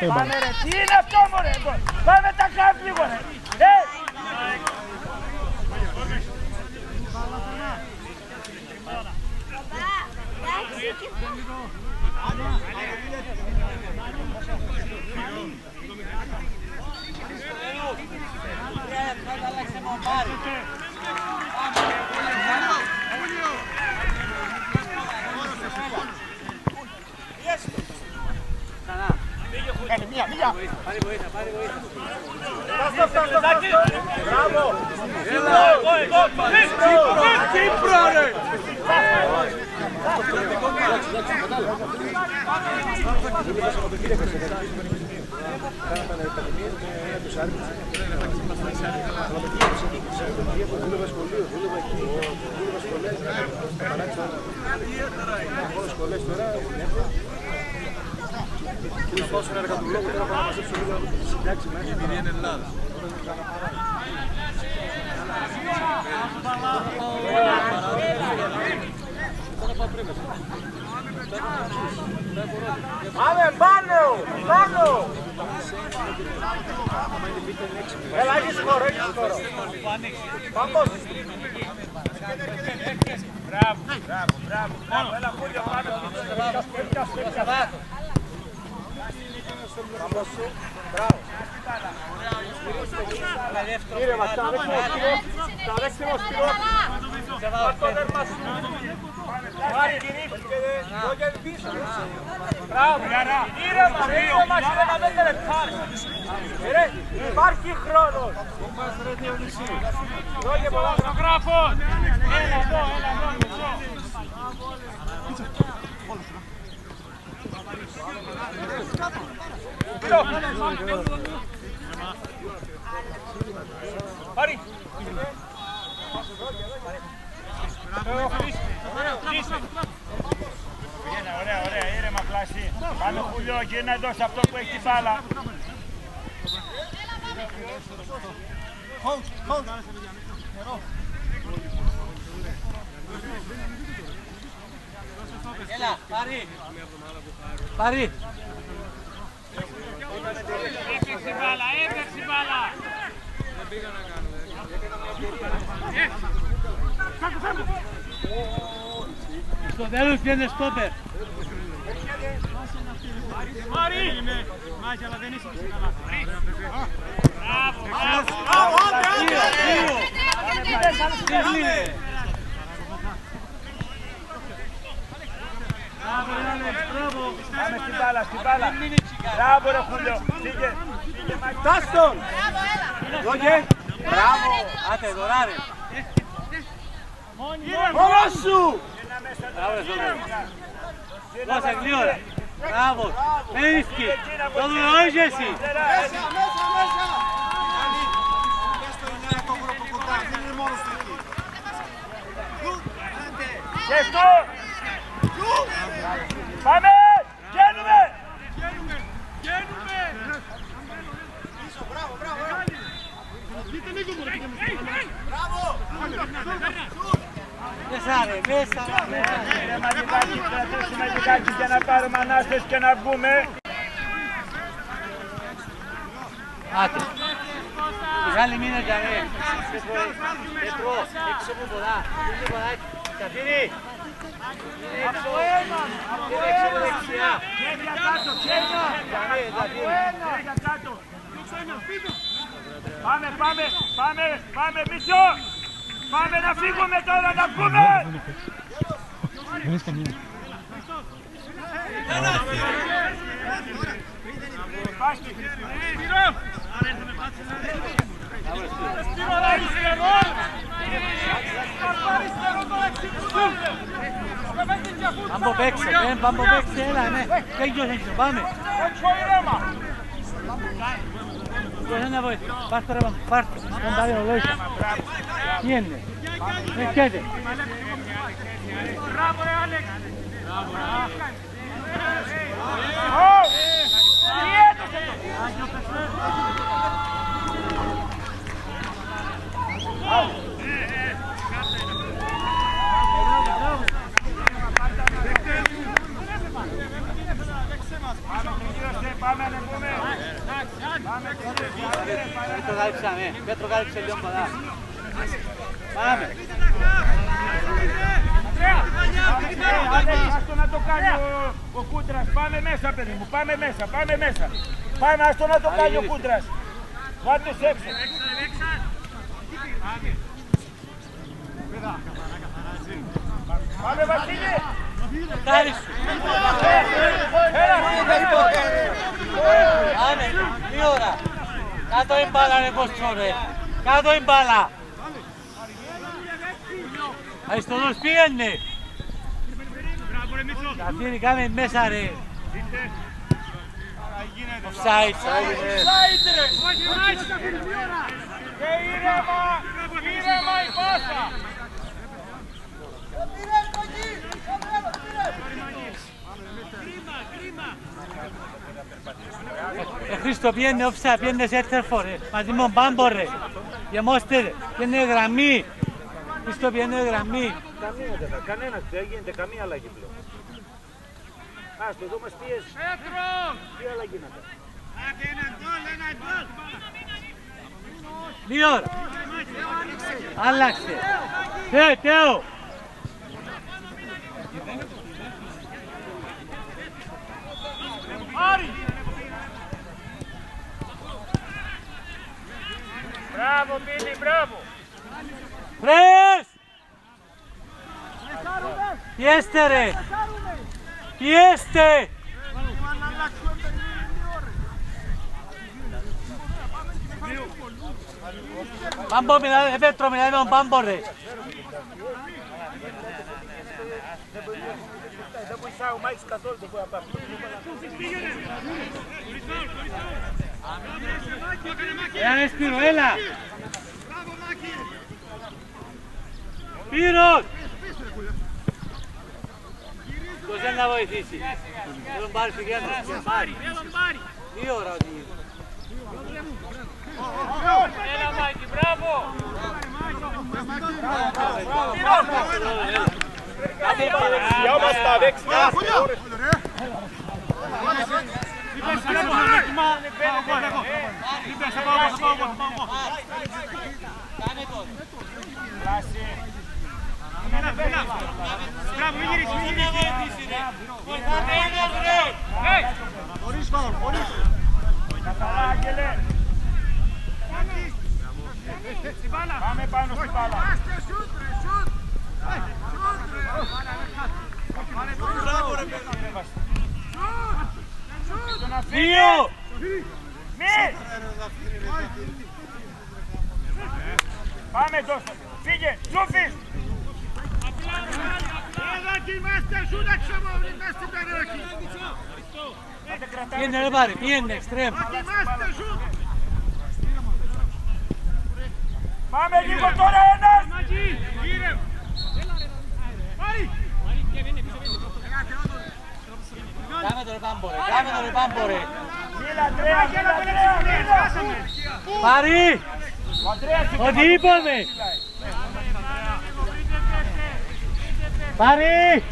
S1: Πάμε ρε, τι είναι αυτό μωρέ, πάμε τα κάπου λίγο ρε. Μία.
S3: Πάρε βοήθεια.
S1: Μπράβο.
S5: Κύπρο ρε! Θα πάω στον εργατολόγο τώρα να μαζέψω λίγο συντάξει μέσα. Επειδή είναι Ελλάδα.
S1: Πάμε πάνω! Έλα, έχεις χώρο. Πάμε! Μπράβο, έλα Χούλιο πάνω. Ήρεμα, ξαναδέξιμο σπυρό. Πάρ' το δέρμα σου. Πάρει την ύφη και το κερδίσω. Μπράβο, ήρεμα, ήρεμα 5 λεπτά. Υπάρχει χρόνος.
S4: Φωτογράφος! Έλα εδώ, μισό.
S1: Πάρει. Ωραία, ήρεμα πλάση. Πάμε Χούλιο, γύρνα εδώ σε αυτό που έχει την μπάλα.
S3: Έλα, πάρει.
S4: Έπαιξε η μπάλα.
S3: Στο τέλος πιένε στόπερ.
S4: Μάρι!
S3: Μάχη, αλλά δεν είσαι καλά. Μπράβο, Άλεξ, μπράβο.
S1: μπάλα, στην μπάλα. Μπράβο ρε Χούλιο. Φύγε.
S5: Τάστον! Λόγε! Μπράβο!
S3: Άτε, δωράρε.
S5: Μόνος σου!
S3: Δώσε γλύωρα. Μπράβο. Πέρισκι. Το δουλεύεις εσύ.
S5: Μέσα, μέσα, μέσα!
S1: Και αυτό. Πάμε. Βγαίνουμε.
S3: Μέσα ρε, μέσα.
S1: Κρατήσουμε λιγάκι και να πάρουμε ανάσταση και να βγούμε.
S3: Άτε. Μεγάλη μήνα για ρε. Πέτρο, έξω μου πολλά. Έξω μου πολλά. Καθήρι. Έξω. Έξω μου δεξιά.
S1: Χέρια κάτω, χέρια. Χέρια κάτω. Πάμε, πάμε, πάμε, πάμε πίσω. Πάμε να φύγουμε τώρα, να βγούμε.
S6: Δεν είσαι κανένα.
S3: Πάμπο παίξε, πάμπο παίξε, έλα, ναι. Παίγγιος έξω, πάμε. Pues anda voy, basta ahora, parte, compañero, lo hizo. Viene, quédate.
S1: Bravo, Alex. Πάμε να πούμε.
S3: Πέτρο κάλυψαμε, Πέτρο κάλυψε λίγο μπαλά. Πάμε.
S1: Άστο να το κάνει ο Κούτρας. Πάμε μέσα, παιδί μου. Πάμε μέσα, πάμε μέσα. Πάμε, άστο να το κάνει ο Κούτρας. Βάρ' τους έξω. Πάμε, Βασίλη.
S3: Κάρι σου. Πάμε, τι ώρα. Κάτω η μπάλα ρε κόστο ρε. Κάτω η μπάλα. Αριστοδός πήγαινε. Καθήρι κάμε μέσα ρε. Offside.
S1: Και ήρεμα, ήρεμα η πάσα.
S3: Χρήστο πιένε offside, πιένε σέντερφορ ρε. Μαζί μου μπάμπο ρε. Γεμώστε ρε. Πιένε γραμμή. Χρήστο πιένε γραμμή.
S1: Κανένας, δεν γίνεται καμία αλλαγή πλέον. Άστο, εδώ μας πιέζει. Τι αλλαγή να κάνει.
S3: Δύο ώρα. Άλλαξε. Τέο.
S1: Μπράβο, Μπίλη, μπράβο.
S3: Πρες! Πιέστε ρε! Πιέστε! Πάμπο, μιλάει, Πέτρο, μιλάει με τον Πάμπο ρε!
S1: Δεν βοηθάει ο Μάικς καθόλου, δεν μπορεί να πάρει.
S3: Έλα Σπύρο, έλα! Σπύρος! Ποιος δεν θα βοηθήσει. Δεν τον πάρει στο κέντρο. Τι ώρα ότι είναι.
S1: Έλα Μάικη, μπράβο! Για όμως τα δεξιά. Καθαρά, Άγγελε. Πάμε πάνω στην μπάλα. Πάμε Τζόσεφ. Φύγε. Ζούφις.
S3: Εδώ και είμαστε, σου να ξεμόνοι μες στην περιοχή.
S2: Πήγαινε ρε πάρε, πήγαινε, εξτρέμ.
S3: Είμαστε, σου.
S1: Πάμε λίγο τώρα ένας.
S2: Κάμε το ρε πάμπορε, κάμε το ρε πάμπορε.
S1: Μίλα Αντρέα, μίλα Αντρέα.
S2: Πάρει,
S1: Ο Αντρέας
S2: ό,τι είπαμε. Πάρει,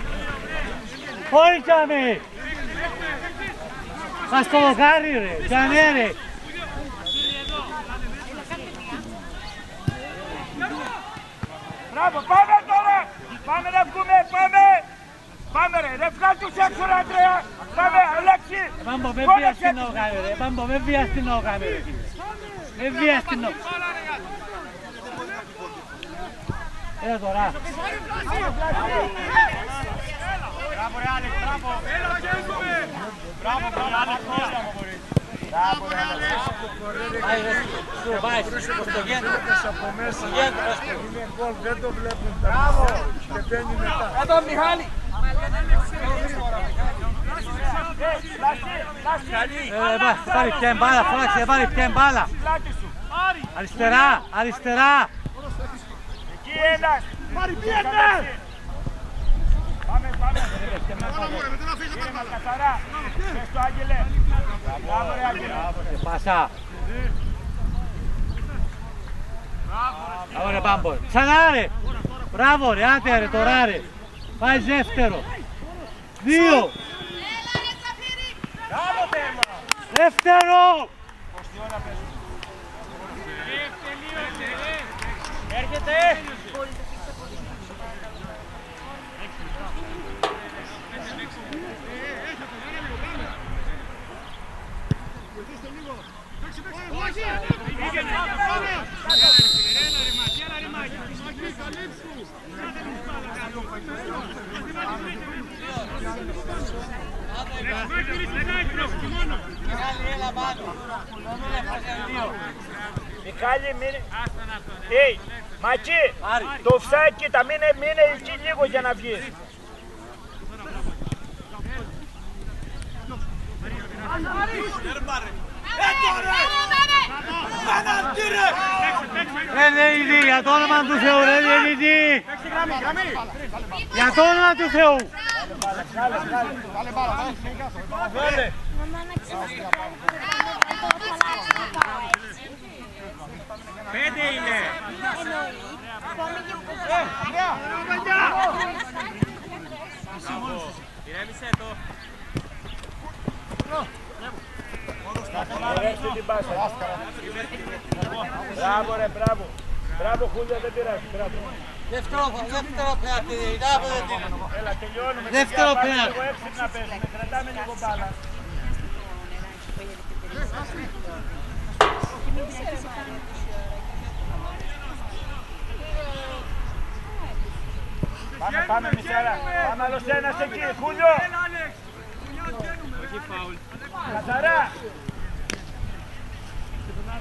S2: χωρίσαμε. Πας το λοκάρι ρε, τζανέ ρε.
S1: Μπράβο, πάμε τώρα. Πάμε να βγούμε, πάμε. Πάμε ρε, ρε βγάλ' τους έξω ρε Αντρέα. Πάμε, Αλέξη.
S2: Πάμπο, με βίας την όκα ρε, πάμπο, με βίας την όκα ρε. Με βίας την όκα. Έλα τώρα.
S4: Μπράβο ρε Άλεξ, μπράβο. Μπράβο, μπράβο, Άλεξ, κόστα μου μπορείς. Μπράβο ρε Άλεξ.
S2: Πάει ρε, σου πάει, στο κέντρο.
S5: Από μέσα.
S2: Στο κέντρο,
S5: Είναι γκολ, δεν το βλέπουν. Μπράβο. Και μπαίνει μετά.
S1: Εδώ Μιχάλη.
S2: Πάρει πια μπάλα, φώναξε, πάρει πια μπάλα. Αριστερά, αριστερά.
S1: Εκεί ένας. Πάρει πήγαινε. Πάμε, πάμε. Καθαρά. Πες το Άγγελε. Μπράβο ρε Άγγελε.
S2: Πάσα. Μπράβο ρε Πάμπορ. Ξανά ρε. Μπράβο ρε, άντε ρε τώρα ρε. Πάει δεύτερο. 2.
S1: Μπράβο Τέμα.
S2: Δεύτερο.
S1: Έρχεται. Μιχάλη, μείνε. Μακί, το φσάκι, τα μείνε εκεί λίγο για να βγεις.
S2: Διαιτητή, για το όνομα του Θεού, ρε διαιτητή. Για το όνομα του Θεού.
S1: Πέντε είναι. Ηρέμησε το. Ηρέμησε την πάσα. Μπράβο ρε, μπράβο. Μπράβο Χούλια, δεν πειράζει.
S2: Δεύτερο πέναλτι,
S1: Έλα, τελειώνουμε.
S2: δεύτερο
S1: Πάμε
S2: πέναλτι.
S1: λίγο έξυπνα παίζουμε. Κρατάμε λίγο μπάλα. Πάμε, πάμε μισέρα. Πάμε άλλος ένας εκεί. Χούλιο. Καθαρά.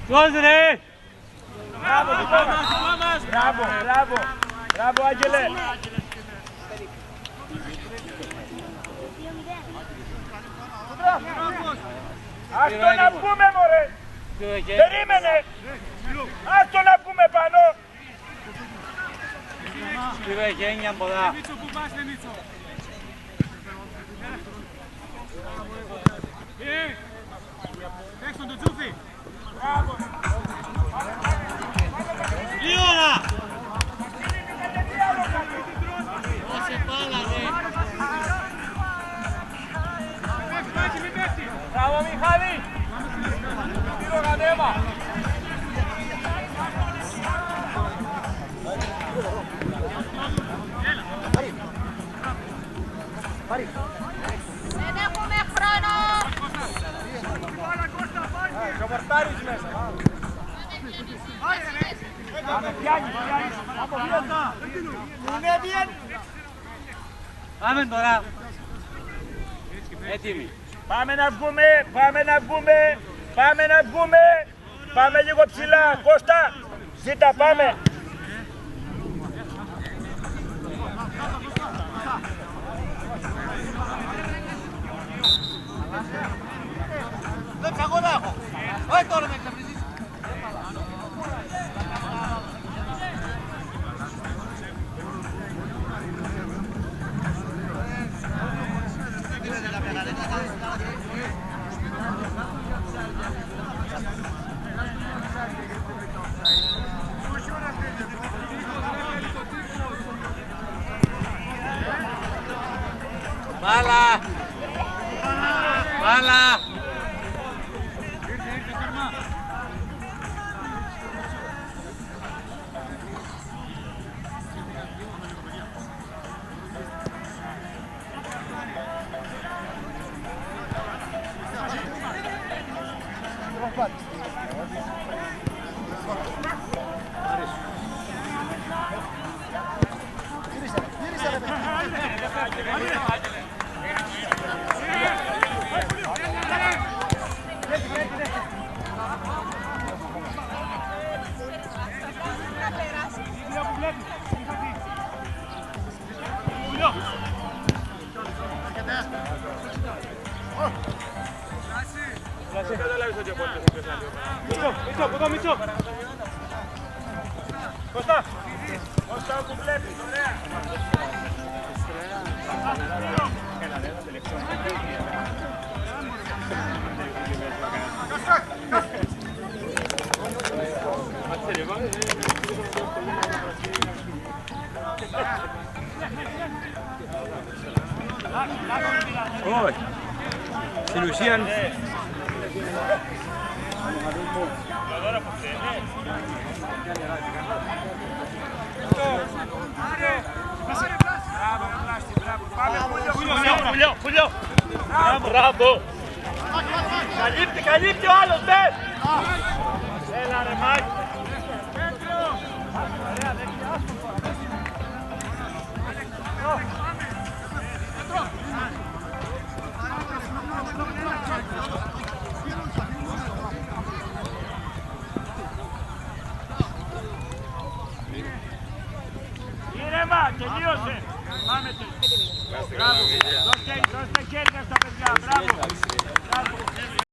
S2: Ποιος ρε.
S1: Μπράβο, μπράβο, μπράβο. Μπράβο, Άγγελε. Άστο να βγούμε, μωρέ. Περίμενε. Άστο να βγούμε πάνω.
S2: Πήρε γένια πολλά. Τι ώρα! Δώσε μπάλα ρε.
S1: Μπράβο, Μιχάλη. Πήρω κατέβα.
S7: Δεν έχουμε χρόνο!
S1: Καβαρτάρεις μέσα. Πάμε, πιάνεις, πιάνεις. Είναι bien.
S2: Πάμε τώρα. Έτοιμοι.
S1: Πάμε να βγούμε, πάμε να βγούμε, πάμε να βγούμε. Πάμε λίγο ψηλά, Κώστα. Ζήτα, πάμε.
S3: Δεν εγώ να έχω. Όχι τώρα με εξαπλήσεις.
S2: Μπάλα! Μπάλα!
S1: Μίτσο, Κώστα. Κώστα όπου βλέπεις, ωραία.
S5: Όχι. Στην ουσία...
S1: Πουλιό. Μπράβο. Καλύπτει ο άλλος, μπες. Έλα ρε Μάκη. Ήρεμα, τελείωσε. Πάμε τελείωσε. Μπράβο. Δώστε χέρια στα παιδιά. Μπράβο.